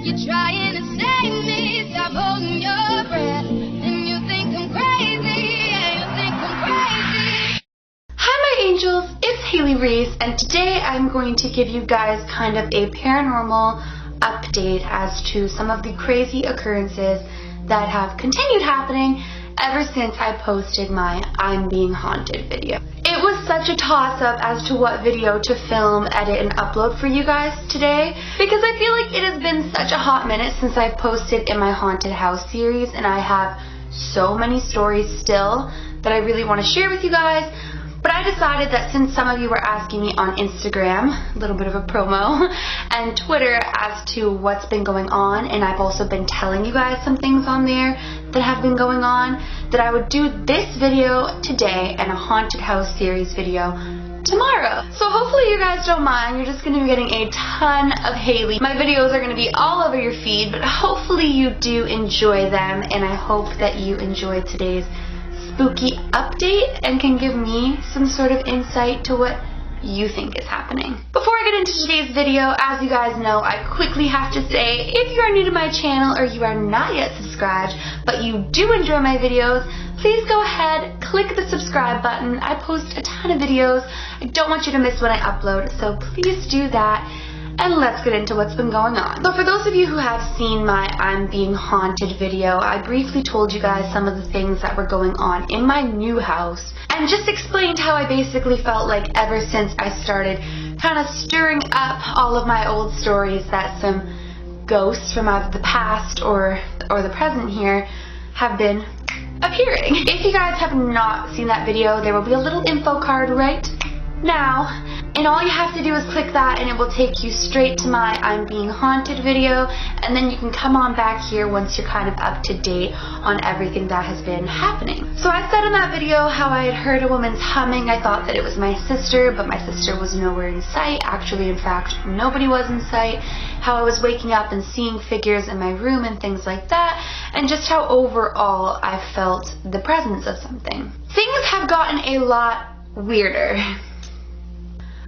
You're trying to save me, stop holding your breath. And you think I'm crazy, yeah, you think I'm crazy. Hi my angels, it's Haley Reese, and today I'm going to give you guys kind of a paranormal update as to some of the crazy occurrences that have continued happening ever since I posted my I'm Being Haunted video. It was such a toss-up as to what video to film, edit, and upload for you guys today because I feel like it has been such a hot minute since I posted in my haunted house series, and I have so many stories still that I really want to share with you guys. But I decided that since some of you were asking me on Instagram, a little bit of a promo, and Twitter as to what's been going on, and I've also been telling you guys some things on there that have been going on, that I would do this video today and a haunted house series video tomorrow. So hopefully you guys don't mind. You're just going to be getting a ton of Haley. My videos are going to be all over your feed, but hopefully you do enjoy them, and I hope that you enjoy today's spooky update and can give me some sort of insight to what you think is happening. Before I get into today's video, as you guys know, I quickly have to say, if you are new to my channel or you are not yet subscribed, but you do enjoy my videos, please go ahead, click the subscribe button. I post a ton of videos. I don't want you to miss when I upload, so please do that. And let's get into what's been going on. So for those of you who have seen my I'm Being Haunted video, I briefly told you guys some of the things that were going on in my new house and just explained how I basically felt like ever since I started kind of stirring up all of my old stories that some ghosts from either the past or the present here have been appearing. If you guys have not seen that video, there will be a little info card right now, and all you have to do is click that and it will take you straight to my I'm Being Haunted video, and then you can come on back here once you're kind of up to date on everything that has been happening. So I said in that video how I had heard a woman's humming. I thought that it was my sister, but my sister was nowhere in sight. Actually, in fact, nobody was in sight. How I was waking up and seeing figures in my room and things like that, and just how overall I felt the presence of something. Things have gotten a lot weirder.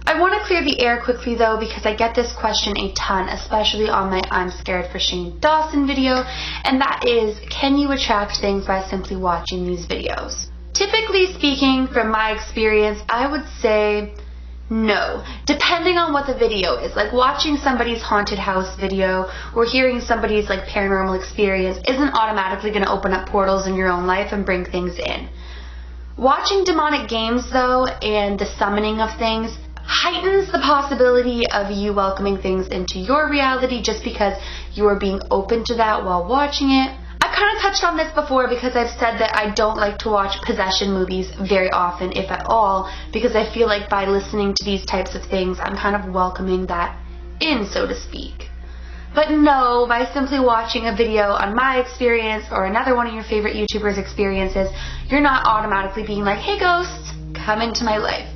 I want to clear the air quickly though, because I get this question a ton, especially on my I'm Scared for Shane Dawson video, and that is, can you attract things by simply watching these videos? Typically speaking, from my experience, I would say no, depending on what the video is. Like watching somebody's haunted house video or hearing somebody's like paranormal experience isn't automatically going to open up portals in your own life and bring things in. Watching demonic games though, and the summoning of things, heightens the possibility of you welcoming things into your reality just because you are being open to that while watching it. I've kind of touched on this before because I've said that I don't like to watch possession movies very often, if at all, because I feel like by listening to these types of things, I'm kind of welcoming that in, so to speak. But no, by simply watching a video on my experience or another one of your favorite YouTubers' experiences, you're not automatically being like, hey ghosts, come into my life.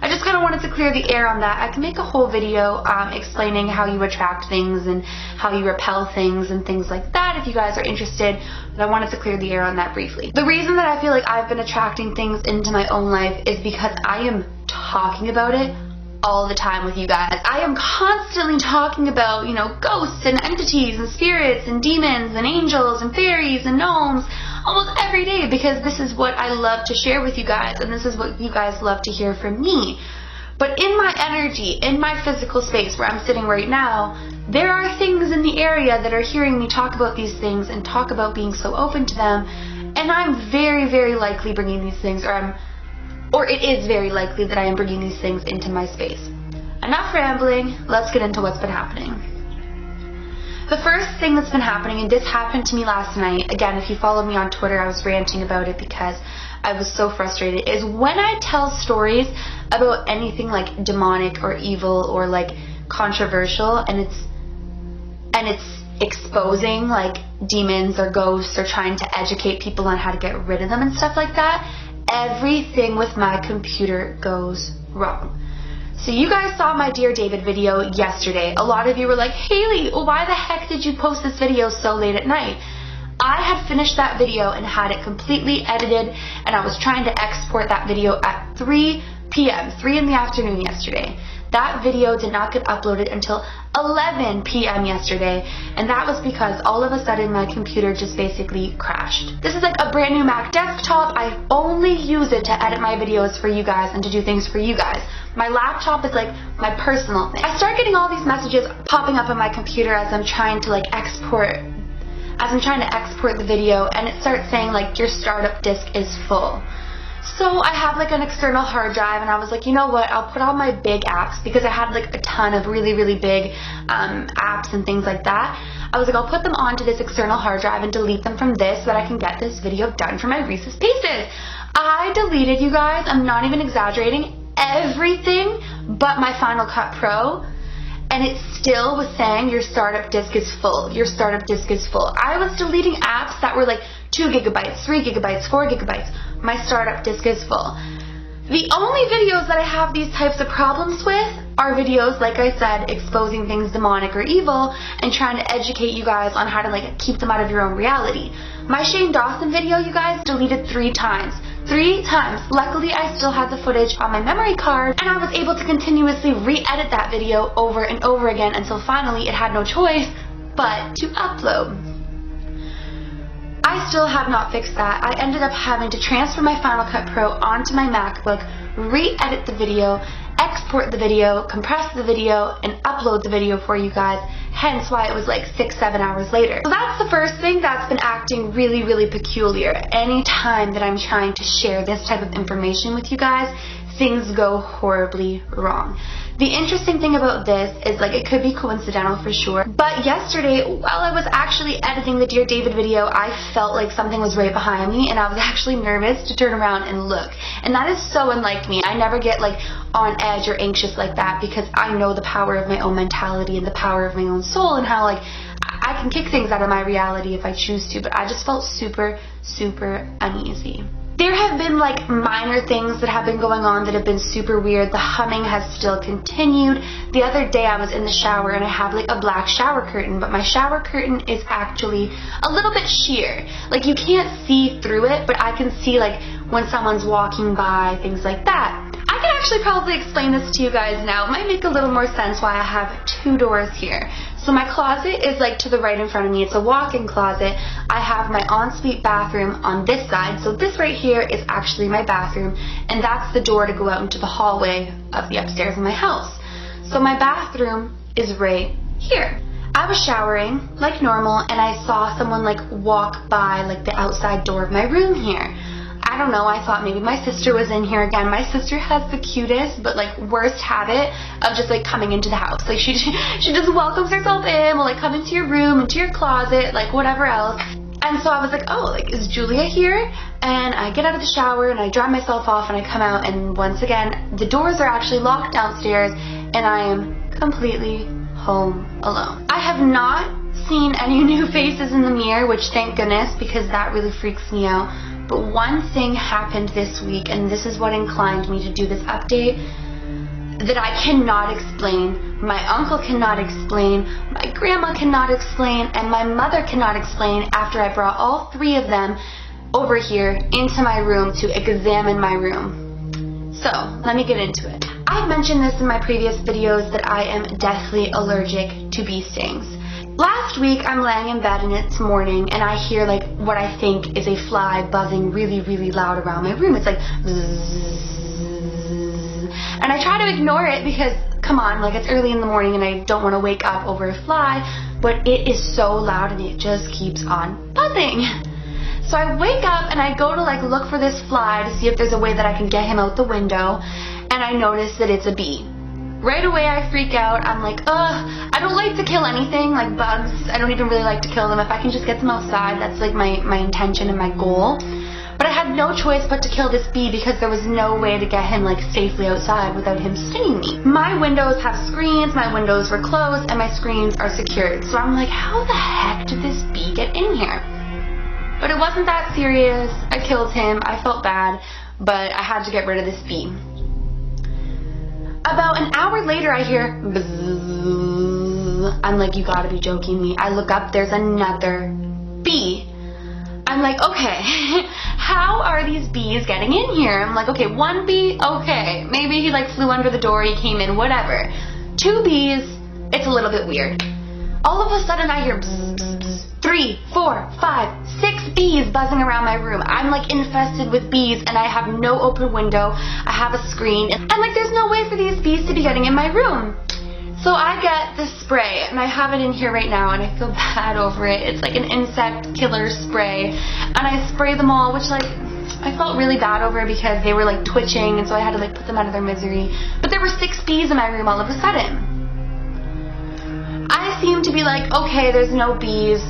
I just kind of wanted to clear the air on that. I can make a whole video explaining how you attract things and how you repel things and things like that if you guys are interested, but I wanted to clear the air on that briefly. The reason that I feel like I've been attracting things into my own life is because I am talking about it all the time with you guys. I am constantly talking about, you know, ghosts and entities and spirits and demons and angels and fairies and gnomes almost every day because this is what I love to share with you guys, and this is what you guys love to hear from me. But in my energy, in my physical space where I'm sitting right now, there are things in the area that are hearing me talk about these things and talk about being so open to them, and I'm very, very likely bringing these things, or it is very likely that I am bringing these things into my space. Enough rambling, let's get into what's been happening. The first thing that's been happening, and this happened to me last night, again, if you follow me on Twitter, I was ranting about it because I was so frustrated, is when I tell stories about anything like demonic or evil or like controversial, and it's exposing like demons or ghosts or trying to educate people on how to get rid of them and stuff like that, everything with my computer goes wrong. So you guys saw my Dear David video yesterday. A lot of you were like, Haley, why the heck did you post this video so late at night? I had finished that video and had it completely edited, and I was trying to export that video at 3 p.m., 3 in the afternoon yesterday. That video did not get uploaded until 11 p.m. yesterday, and that was because all of a sudden my computer just basically crashed. This is like a brand new Mac desktop. I only use it to edit my videos for you guys and to do things for you guys. My laptop is like my personal thing. I start getting all these messages popping up on my computer as I'm trying to export the video, and it starts saying like your startup disk is full. So I have like an external hard drive, and I was like, you know what, I'll put all my big apps, because I had like a ton of really big apps and things like that. I was like, I'll put them onto this external hard drive and delete them from this so that I can get this video done for my Reese's Pieces. I deleted, you guys, I'm not even exaggerating, everything but my Final Cut Pro. And it still was saying your startup disk is full. Your startup disk is full. I was deleting apps that were like 2 gigabytes, 3 gigabytes, 4 gigabytes. My startup disk is full. The only videos that I have these types of problems with are videos, like I said, exposing things demonic or evil and trying to educate you guys on how to keep them out of your own reality. My Shane Dawson video, you guys, deleted 3 times. 3 times. Luckily, I still had the footage on my memory card, and I was able to continuously re-edit that video over and over again until finally it had no choice but to upload. I still have not fixed that. I ended up having to transfer my Final Cut Pro onto my MacBook, re-edit the video, export the video, compress the video, and upload the video for you guys, hence why it was like 6-7 hours later. So that's the first thing that's been acting really peculiar. Anytime that I'm trying to share this type of information with you guys, things go horribly wrong. The interesting thing about this is it could be coincidental for sure, but yesterday while I was actually editing the Dear David video, I felt like something was right behind me, and I was actually nervous to turn around and look. And that is so unlike me. I never get on edge or anxious like that, because I know the power of my own mentality and the power of my own soul, and how I can kick things out of my reality if I choose to, but I just felt super uneasy. There have been minor things that have been going on that have been super weird. The humming has still continued. The other day I was in the shower and I have a black shower curtain, but my shower curtain is actually a little bit sheer. You can't see through it, but I can see when someone's walking by, things like that. I can actually probably explain this to you guys now. It might make a little more sense why I have 2 doors here. So my closet is to the right in front of me. It's a walk-in closet. I have my ensuite bathroom on this side. So this right here is actually my bathroom, and that's the door to go out into the hallway of the upstairs in my house. So my bathroom is right here. I was showering like normal, and I saw someone walk by the outside door of my room here. I don't know, I thought maybe my sister was in here again. My sister has the cutest but worst habit of just coming into the house. She just welcomes herself in, will come into your room, into your closet, whatever else. And so I was oh, is Julia here? And I get out of the shower and I dry myself off and I come out, and once again the doors are actually locked downstairs and I am completely home alone. I have not seen any new faces in the mirror, which thank goodness, because that really freaks me out. But one thing happened this week, and this is what inclined me to do this update, that I cannot explain, my uncle cannot explain, my grandma cannot explain, and my mother cannot explain after I brought all 3 of them over here into my room to examine my room. So, let me get into it. I've mentioned this in my previous videos that I am deathly allergic to bee stings. Last week, I'm laying in bed and it's morning, and I hear what I think is a fly buzzing really loud around my room. It's bzzz. And I try to ignore it because, come on, it's early in the morning and I don't want to wake up over a fly, but it is so loud and it just keeps on buzzing. So I wake up and I go to look for this fly to see if there's a way that I can get him out the window, and I notice that it's a bee. Right away I freak out. I'm I don't like to kill anything, bugs. I don't even really like to kill them. If I can just get them outside, that's my intention and my goal. But I had no choice but to kill this bee because there was no way to get him safely outside without him stinging me. My windows have screens, my windows were closed, and my screens are secured. So I'm how the heck did this bee get in here? But it wasn't that serious. I killed him. I felt bad, but I had to get rid of this bee. About an hour later, I hear bzzz. I'm you gotta be joking me. I look up, there's another bee. I'm like, okay, how are these bees getting in here? I'm like, okay, 1 bee, okay, maybe he like flew under the door, he came in, whatever. 2 bees, it's a little bit weird. All of a sudden I hear bzz, bzz, bzz, 3, 4, 5, 6 bees buzzing around my room. I'm like infested with bees and I have no open window. I have a screen and like there's no way for these bees to be getting in my room. So I get this spray and I have it in here right now and I feel bad over it. It's like an insect killer spray and I spray them all, which like I felt really bad over because they were like twitching and so I had to like put them out of their misery. But there were 6 bees in my room all of a sudden. I seem to be like, okay, there's no bees.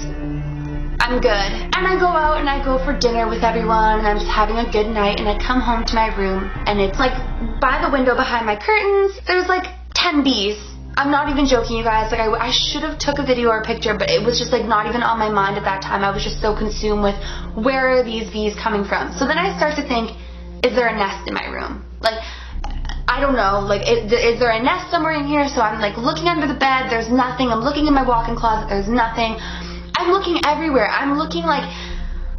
I'm good. And I go out and I go for dinner with everyone and I'm just having a good night and I come home to my room and it's like by the window behind my curtains, there's like 10 bees. I'm not even joking, you guys. Like I should have took a video or a picture, but it was just like not even on my mind at that time. I was just so consumed with where are these bees coming from. So then I start to think, is there a nest in my room? Like, I don't know, like is there a nest somewhere in here? So I'm like looking under the bed, there's nothing. I'm looking in my walk-in closet, there's nothing. I'm looking everywhere. I'm looking like,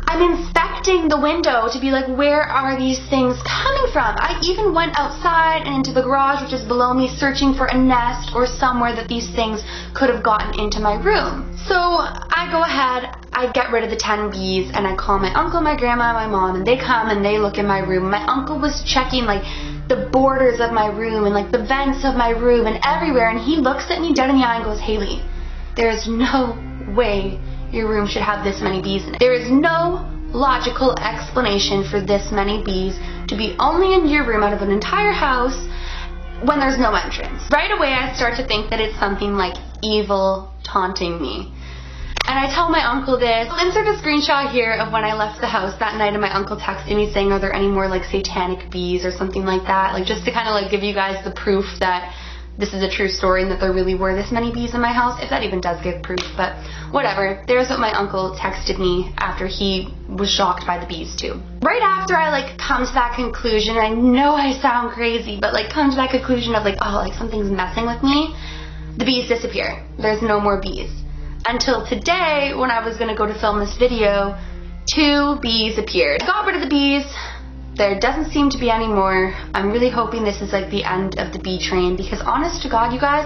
I'm inspecting the window to be like, where are these things coming from? I even went outside and into the garage, which is below me, searching for a nest or somewhere that these things could have gotten into my room. So I go ahead, I get rid of the 10 bees and I call my uncle, my grandma, my mom, and they come and they look in my room. My uncle was checking like the borders of my room and like the vents of my room and everywhere, and he looks at me dead in the eye and goes, Haley, there's no way your room should have this many bees in it. There is no logical explanation for this many bees to be only in your room out of an entire house when there's no entrance. Right away I start to think that it's something like evil taunting me. And I tell my uncle this. I'll insert a screenshot here of when I left the house that night and my uncle texted me saying, are there any more like satanic bees or something like that? Like just to kind of like give you guys the proof that this is a true story and that there really were this many bees in my house, if that even does give proof, but whatever. There's what my uncle texted me after he was shocked by the bees too. Right after I like come to that conclusion, I know I sound crazy, but like come to that conclusion of like, oh, like something's messing with me, the bees disappear. There's no more bees. Until today, when I was gonna go to film this video, 2 bees appeared. I got rid of the bees. There doesn't seem to be any more. I'm really hoping this is like the end of the bee train because honest to God, you guys,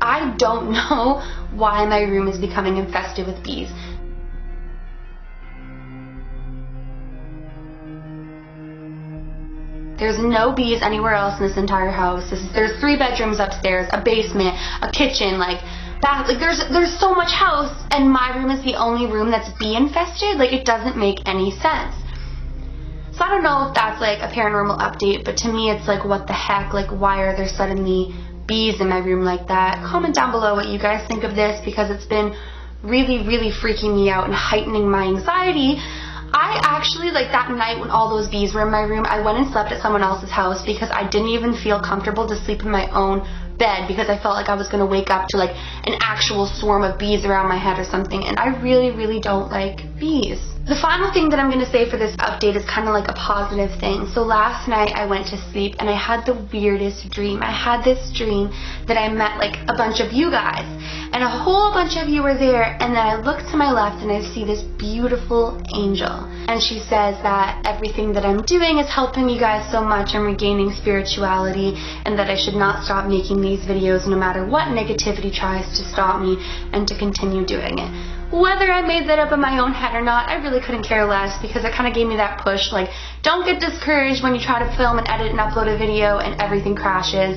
I don't know why my room is becoming infested with bees. There's no bees anywhere else in this entire house. There's 3 bedrooms upstairs, a basement, a kitchen, like bath. Like there's so much house and my room is the only room that's bee infested. Like it doesn't make any sense. So I don't know if that's like a paranormal update, but to me it's like, what the heck? Like why are there suddenly bees in my room like that? Comment down below what you guys think of this because it's been really, really freaking me out and heightening my anxiety. I actually, like that night when all those bees were in my room, I went and slept at someone else's house because I didn't even feel comfortable to sleep in my own bed because I felt like I was going to wake up to like an actual swarm of bees around my head or something, and I really, really don't like bees. The final thing that I'm going to say for this update is kind of like a positive thing. So last night I went to sleep and I had the weirdest dream. I had this dream that I met like a bunch of you guys and a whole bunch of you were there, and then I look to my left and I see this beautiful angel, and she says that everything that I'm doing is helping you guys so much. I'm regaining spirituality and that I should not stop making these videos no matter what negativity tries to stop me and to continue doing it. Whether I made that up in my own head or not, I really couldn't care less because it kind of gave me that push, like, don't get discouraged when you try to film and edit and upload a video and everything crashes.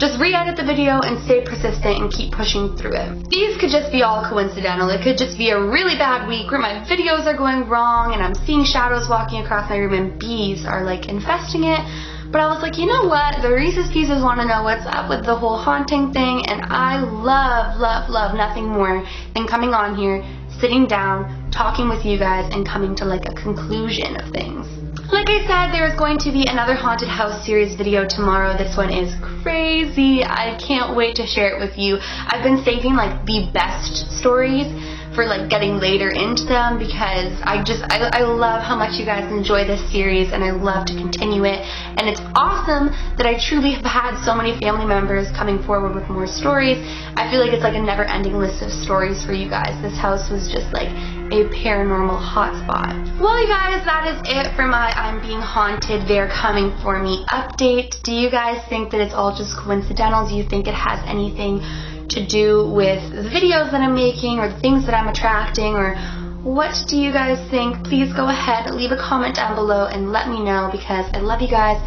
Just re-edit the video and stay persistent and keep pushing through it. These could just be all coincidental. It could just be a really bad week where my videos are going wrong and I'm seeing shadows walking across my room and bees are like infesting it. But I was like, you know what? The Reese's Pieces want to know what's up with the whole haunting thing, and I love, love, love nothing more than coming on here, sitting down, talking with you guys, and coming to like a conclusion of things. Like I said, there is going to be another haunted house series video tomorrow. This one is crazy. I can't wait to share it with you. I've been saving like the best stories for like getting later into them because I love how much you guys enjoy this series and I love to continue it, and it's awesome that I truly have had so many family members coming forward with more stories. I feel like it's like a never-ending list of stories for you guys. This house was just like a paranormal hotspot. Well, you guys, that is it for my I'm being haunted, they're coming for me update. Do you guys think that it's all just coincidental? Do you think it has anything to do with the videos that I'm making or the things that I'm attracting, or what do you guys think? Please go ahead, leave a comment down below and let me know, because I love you guys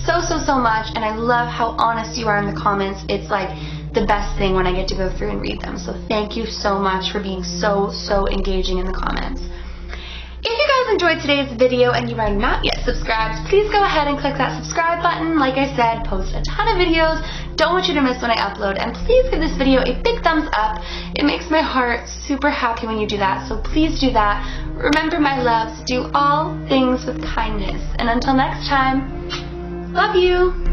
so much, and I love how honest you are in the comments. It's like the best thing when I get to go through and read them. So thank you so much for being so engaging in the comments. If you guys enjoyed today's video and you are not yet subscribed, please go ahead and click that subscribe button. Like I said, post a ton of videos. Don't want you to miss when I upload. And please give this video a big thumbs up. It makes my heart super happy when you do that. So please do that. Remember, my loves, do all things with kindness. And until next time, love you.